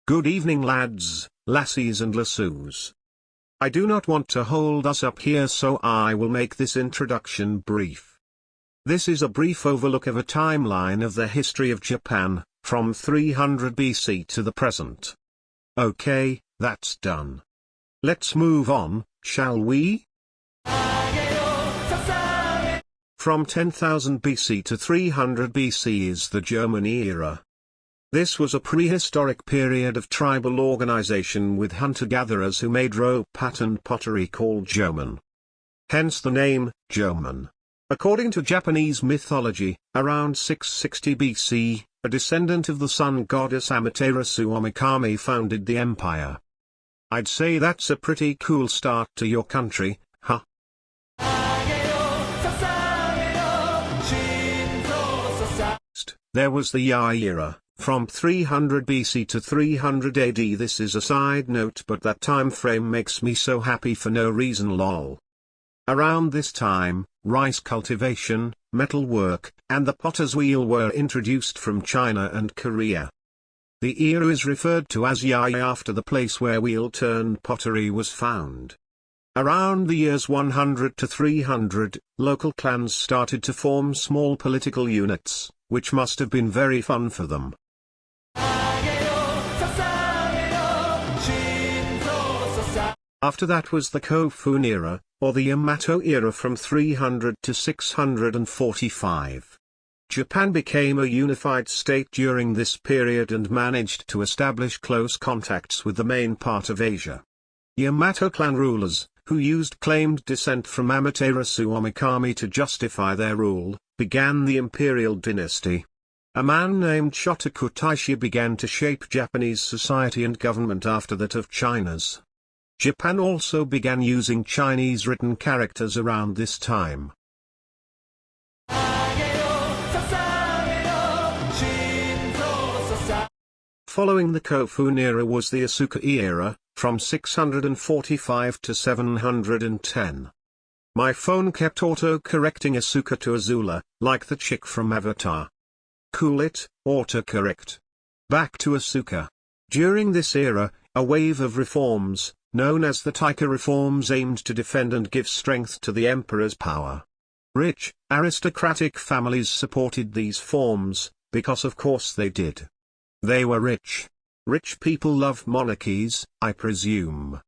Good evening lads, lassies and lassos. I do not want to hold us up here, so I will make this introduction brief. This is a brief overlook of a timeline of the history of Japan, from 300 BC to the present. Okay, that's done. Let's move on, shall we? From 10,000 BC to 300 BC is the Yamato Era. This was a prehistoric period of tribal organization with hunter-gatherers who made rope-patterned pottery called jomon. Hence the name, jomon. According to Japanese mythology, around 660 BC, a descendant of the sun goddess Amaterasu Omikami founded the empire. I'd say that's a pretty cool start to your country, huh? There was the YAI Era, from 300 BC to 300 AD. This is a side note, but that time frame makes me so happy for no reason lol. Around this time, rice cultivation, metalwork, and the potter's wheel were introduced from China and Korea. The era is referred to as YAI after the place where wheel-turned pottery was found. Around the years 100 to 300, local clans started to form small political units, which must have been very fun for them. After that was the Kofun Era, or the Yamato Era from 300 to 645. Japan became a unified state during this period and managed to establish close contacts with the main part of Asia. Yamato clan rulers, who used claimed descent from Amaterasu Omikami to justify their rule, began the Imperial dynasty. A man named Shotoku Taisho began to shape Japanese society and government after that of China's. Japan also began using Chinese written characters around this time. Following the Kofun era was the Asuka Era, from 645 to 710. My phone kept auto-correcting Asuka to Azula, like the chick from Avatar. Cool it, autocorrect. Back to Asuka. During this era, a wave of reforms, known as the Taika reforms, aimed to defend and give strength to the emperor's power. Rich, aristocratic families supported these forms, because of course they did. They were rich. Rich people love monarchies, I presume.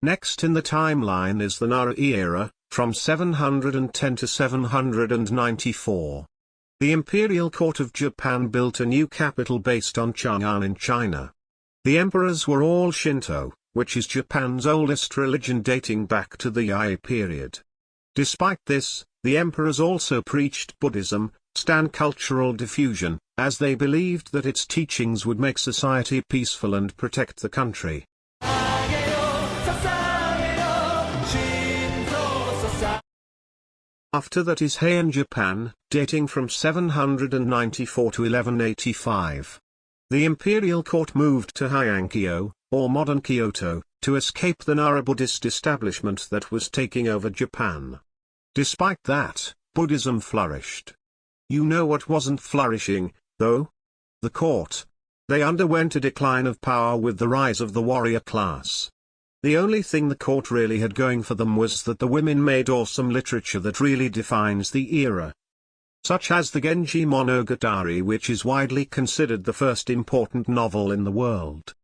Next in the timeline is the Nara Era, from 710 to 794. The Imperial Court of Japan built a new capital based on Chang'an in China. The emperors were all Shinto, which is Japan's oldest religion dating back to the YAI period. Despite this, the emperors also preached Buddhism, stand cultural diffusion, as they believed that its teachings would make society peaceful and protect the country. After that is Heian Japan, dating from 794 to 1185. The Imperial Court moved to Heian-kyo, or modern Kyoto, to escape the Nara Buddhist establishment that was taking over Japan. Despite that, Buddhism flourished. You know what wasn't flourishing, though? The court. They underwent a decline of power with the rise of the warrior class. The only thing the court really had going for them was that the women made awesome literature that really defines the era. Such as the Genji Monogatari, which is widely considered the first important novel in the world.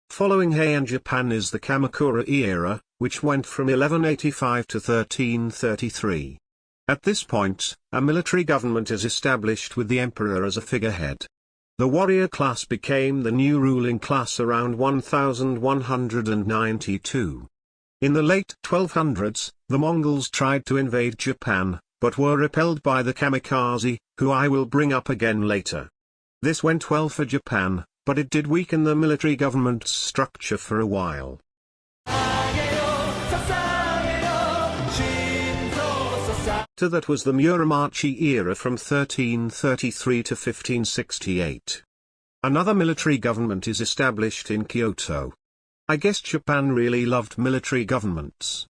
Following Heian Japan is the Kamakura Era, which went from 1185 to 1333. At this point, a military government is established with the emperor as a figurehead. The warrior class became the new ruling class around 1192. In the late 1200s, the Mongols tried to invade Japan, but were repelled by the kamikaze, who I will bring up again later. This went well for Japan, but it did weaken the military government's structure for a while. To that was the Muromachi Era from 1333 to 1568. Another military government is established in Kyoto. I guess Japan really loved military governments.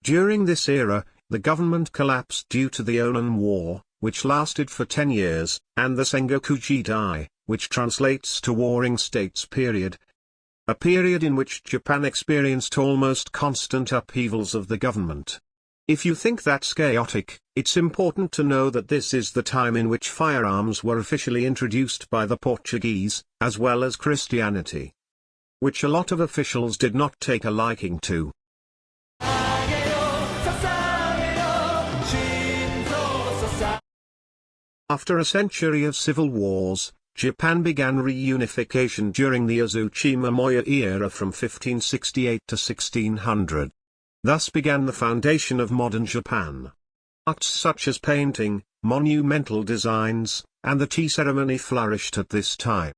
During this era, the government collapsed due to the Onan War, which lasted for 10 years, and the Sengoku Jidai, which translates to Warring States period. A period in which Japan experienced almost constant upheavals of the government. If you think that's chaotic, it's important to know that this is the time in which firearms were officially introduced by the Portuguese, as well as Christianity, which a lot of officials did not take a liking to. After a century of civil wars, Japan began reunification during the Azuchi Memorial Era from 1568 to 1600. Thus began the foundation of modern Japan. Arts such as painting, monumental designs, and the tea ceremony flourished at this time.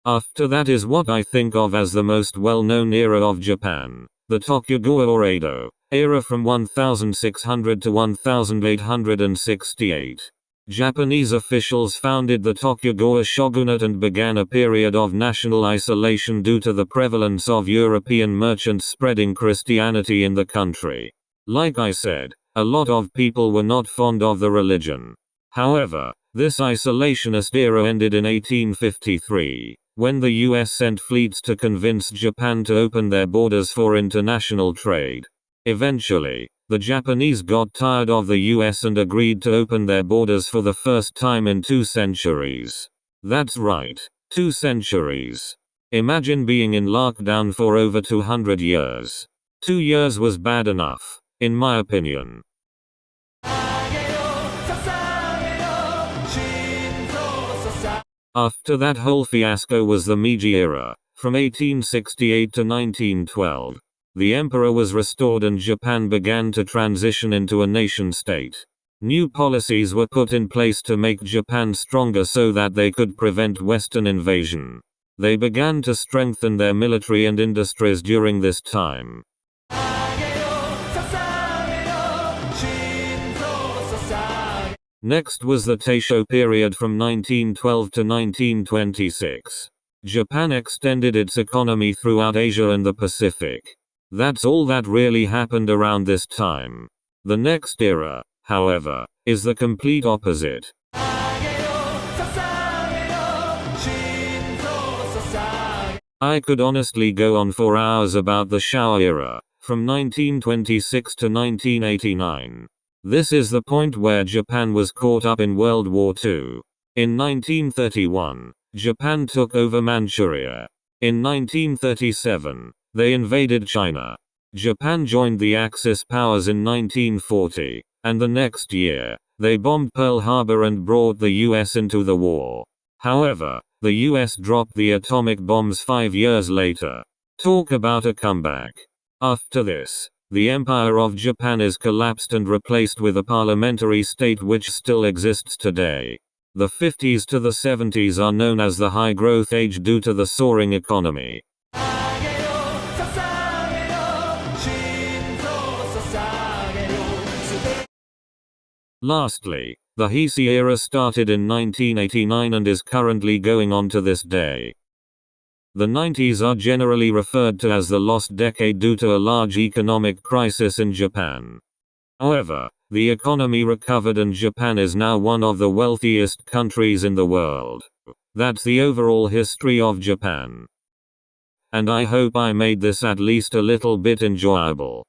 After that is what I think of as the most well-known era of Japan, the Tokugawa or Orado Era from 1600 to 1868. Japanese officials founded the Tokugawa shogunate and began a period of national isolation due to the prevalence of European merchants spreading Christianity in the country. Like I said, a lot of people were not fond of the religion. However, this isolationist era ended in 1853, when the US sent fleets to convince Japan to open their borders for international trade. Eventually, the Japanese got tired of the US and agreed to open their borders for the first time in 2 centuries. That's right, 2 centuries. Imagine being in lockdown for over 200 years. 2 years was bad enough, in my opinion. After that whole fiasco was the Meiji Era, from 1868 to 1912. The emperor was restored and Japan began to transition into a nation-state. New policies were put in place to make Japan stronger so that they could prevent Western invasion. They began to strengthen their military and industries during this time. Next was the Taisho period from 1912 to 1926. Japan extended its economy throughout Asia and the Pacific. That's all that really happened around this time. The next era, however, is the complete opposite. I could honestly go on for hours about the Showa era, from 1926 to 1989. This is the point where Japan was caught up in World War II. In 1931, Japan took over Manchuria. In 1937, they invaded China. Japan joined the Axis powers in 1940, and the next year, they bombed Pearl Harbor and brought the US into the war. However, the US dropped the atomic bombs 5 years later. Talk about a comeback. After this, the Empire of Japan is collapsed and replaced with a parliamentary state which still exists today. The 50s to the 70s are known as the high growth age due to the soaring economy. Lastly, the Heisei era started in 1989 and is currently going on to this day. The 90s are generally referred to as the lost decade due to a large economic crisis in Japan. However, the economy recovered and Japan is now one of the wealthiest countries in the world. That's the overall history of Japan. And I hope I made this at least a little bit enjoyable.